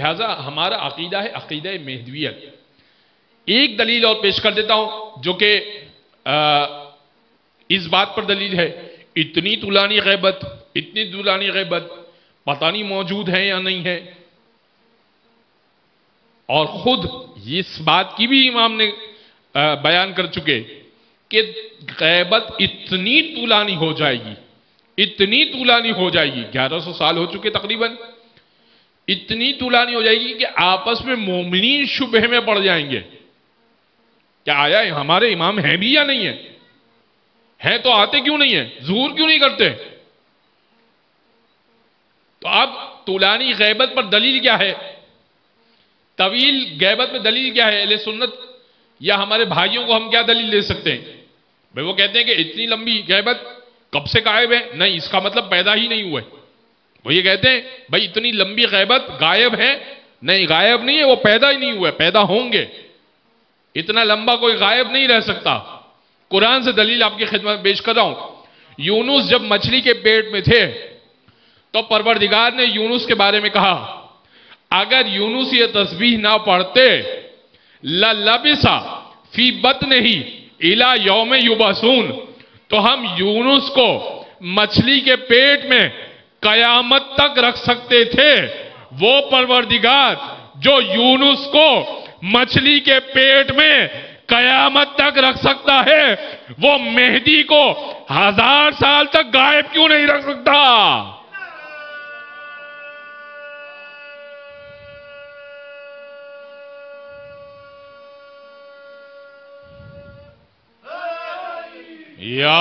لہذا ہمارا عقیدہ ہے عقیدہ مہدویت. ایک دلیل اور پیش کر دیتا ہوں جو کہ اس بات پر دلیل ہے. اتنی طولانی غیبت پتہ نہیں موجود ہے یا نہیں ہے. اور خود اس بات کی بھی امام نے بیان کر چکے کہ غیبت اتنی طولانی ہو جائے گی 1100 سال ہو چکے تقریباً. اتنی طولانی ہو جائے گی کہ آپس میں مومنین شبہ میں پڑ جائیں گے. کیا آیا ہمارے امام ہیں بھی یا نہیں ہیں تو آتے کیوں نہیں ہیں؟ ظہور کیوں نہیں کرتے؟ تو اب طولانی غیبت پر دلیل کیا ہے؟ طویل غیبت میں دلیل کیا ہے؟ اہل سنت یا ہمارے بھائیوں کو ہم کیا دلیل دے سکتے ہیں؟ بھئی وہ کہتے ہیں کہ اتنی لمبی غیبت کب سے غائب ہے؟ نہیں، اس کا مطلب پیدا ہی نہیں ہوئے. وہ یہ کہتے ہیں بھئی اتنی لمبی غیبت غائب ہے؟ نہیں، غائب نہیں ہے، وہ پیدا ہی نہیں ہوئے، پیدا ہوں گے. اتنا لمبا کوئی غائب نہیں رہ سکتا. قرآن سے دلیل آپ کی خدمت میں پیش کر رہا ہوں. یونس جب مچھلی کے پیٹ میں تھے تو پروردگار نے یونس کے بارے میں کہا اگر یونس یہ تسبیح نہ پڑھتے لَلَبِسَ فی بطنہ الی یوم یبعثون، تو ہم یونس کو مچھلی کے پیٹ میں قیامت تک رکھ سکتے تھے. وہ پروردگار جو یونس کو مچھلی کے پیٹ میں قیامت تک رکھ سکتا ہے، وہ مہدی کو 1000 سال تک غائب کیوں نہیں رکھ سکتا؟ یا